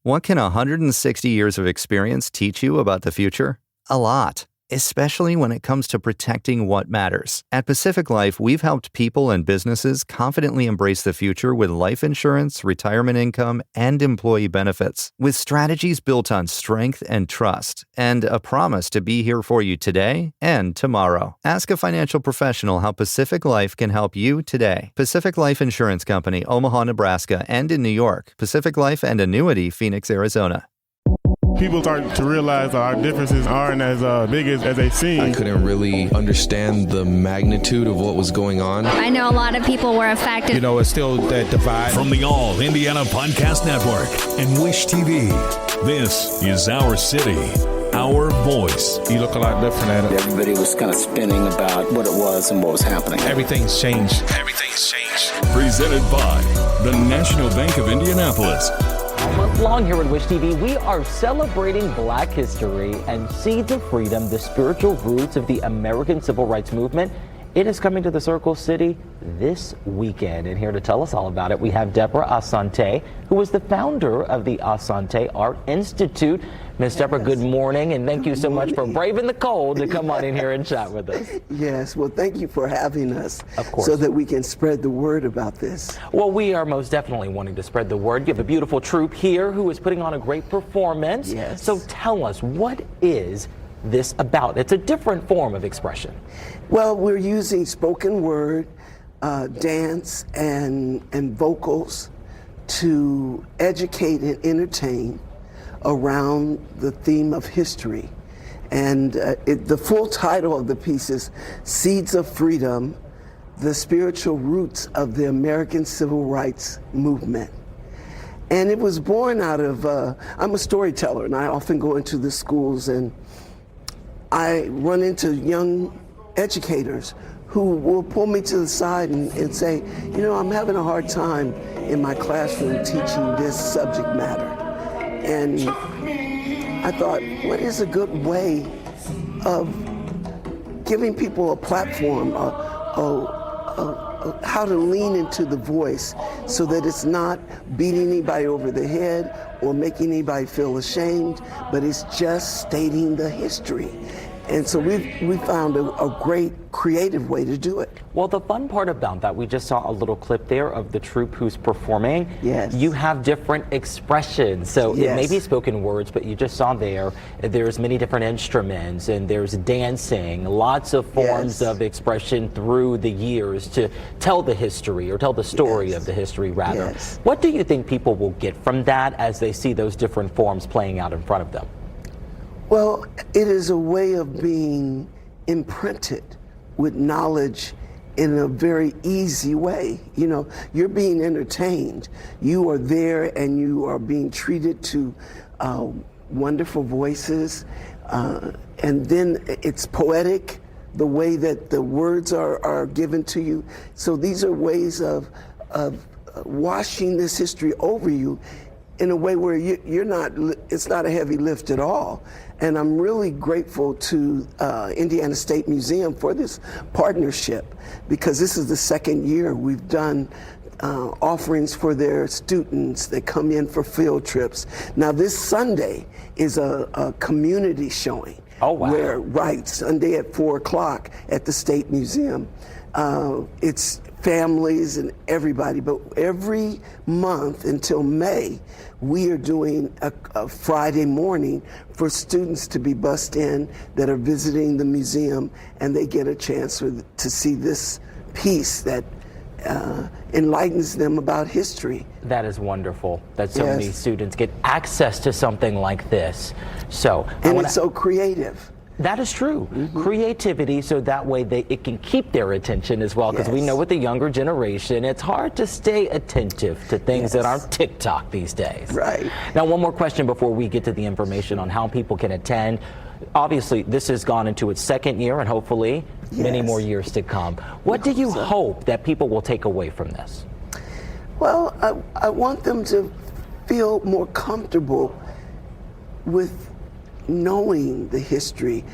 What can 160 years of experience teach you about the future? A lot, especially when it comes to protecting what matters. At Pacific Life, we've helped people and businesses confidently embrace the future with life insurance, retirement income, and employee benefits. With strategies built on strength and trust, and a promise to be here for you today and tomorrow. Ask a financial professional how Pacific Life can help you today. Pacific Life Insurance Company, Omaha, Nebraska, and in New York. Pacific Life and Annuity, Phoenix, Arizona. People start to realize our differences aren't as big as they seem. I couldn't really understand the magnitude of what was going on. I know a lot of people were affected. You know, it's still that divide. From the All Indiana Podcast Network and Wish TV, this is Our City, Our Voice. You look a lot different at it. Everybody was kind of spinning about what it was and what was happening. Everything's changed. Everything's changed. Presented by the National Bank of Indianapolis. All month long here at Wish TV, we are celebrating Black history and Seeds of Freedom, the spiritual roots of the American Civil Rights Movement. It is coming to the Circle City this weekend, and here to tell us all about it, we have Deborah Asante, who is the founder of the Asante Art Institute. Ms. Deborah, good morning, and thank you so much for braving the cold to come on in here and chat with us. Yes, well, thank you for having us. Of course. So that we can spread the word about this. Well, we are most definitely wanting to spread the word. You have a beautiful troupe here who is putting on a great performance. Yes. So tell us, what is this about? It's a different form of expression. Well, we're using spoken word, dance, and vocals to educate and entertain around the theme of history. And the full title of the piece is Seeds of Freedom, the Spiritual Roots of the American Civil Rights Movement. And it was born out of, I'm a storyteller, and I often go into the schools and I run into young educators who will pull me to the side and say, you know, I'm having a hard time in my classroom teaching this subject matter. And I thought, what is a good way of giving people a platform, how to lean into the voice so that it's not beating anybody over the head or making anybody feel ashamed, but it's just stating the history. And so we found a great creative way to do it. Well, the fun part about that, we just saw a little clip there of the troupe who's performing. Yes. You have different expressions. So Yes. It may be spoken words, but you just saw there's many different instruments, and there's dancing, lots of forms Yes. of expression through the years to tell the history, or tell the story Yes. of the history, rather. Yes. What do you think people will get from that as they see those different forms playing out in front of them? Well, it is a way of being imprinted with knowledge in a very easy way. You know, you're being entertained. You are there and you are being treated to wonderful voices. And then it's poetic, the way that the words are given to you. So these are ways of washing this history over you in a way where it's not a heavy lift at all. And I'm really grateful to Indiana State Museum for this partnership, because this is the second year we've done offerings for their students that come in for field trips. Now this Sunday is a community showing. Oh, wow. Right, Sunday at 4:00 at the State Museum. It's families and everybody, but every month until May, we are doing a Friday morning for students to be bussed in that are visiting the museum, and they get a chance to see this piece that enlightens them about history. That is wonderful that so Yes. many students get access to something like this. So, And it's so creative. That is true. Mm-hmm. Creativity, so that way it can keep their attention as well, because we Yes. know with the younger generation, it's hard to stay attentive to things that Yes. aren't TikTok these days. Right. Now, one more question before we get to the information on how people can attend. Obviously, this has gone into its second year, and hopefully many Yes. more years to come. What do you hope that people will take away from this? Well, I want them to feel more comfortable with knowing the history.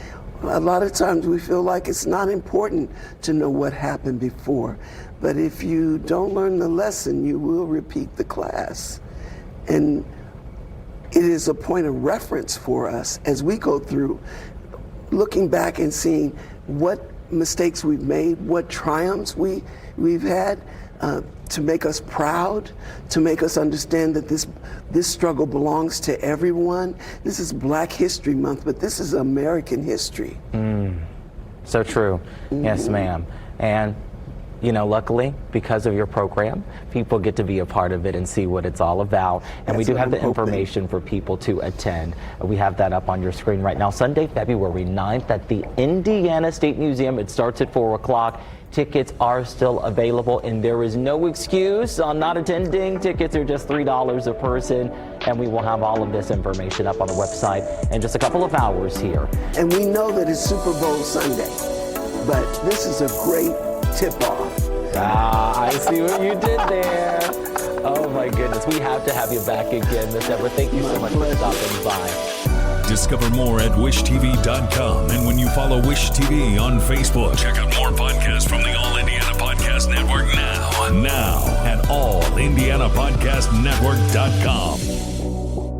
A lot of times we feel like it's not important to know what happened before, but if you don't learn the lesson, you will repeat the class. And it is a point of reference for us as we go through looking back and seeing what mistakes we've made, what triumphs we've had, to make us proud, to make us understand that this struggle belongs to everyone. This is Black History Month, but this is American history. So true. Yes, ma'am. And luckily, because of your program, people get to be a part of it and see what it's all about. And we do have the information for people to attend. We have that up on your screen right now. Sunday, February 9th at the Indiana State Museum. It starts at 4 o'clock. Tickets are still available, and there is no excuse on not attending. Tickets are just $3 a person, and we will have all of this information up on the website in just a couple of hours here. And we know that it's Super Bowl Sunday, but this is a great tip-off. I see what you did there. Oh my goodness, we have to have you back again, Miss Deborah. Thank you so much for stopping by. Discover more at wishtv.com. And when you follow Wish TV on Facebook, check out more podcasts from the All Indiana Podcast Network now at allindianapodcastnetwork.com.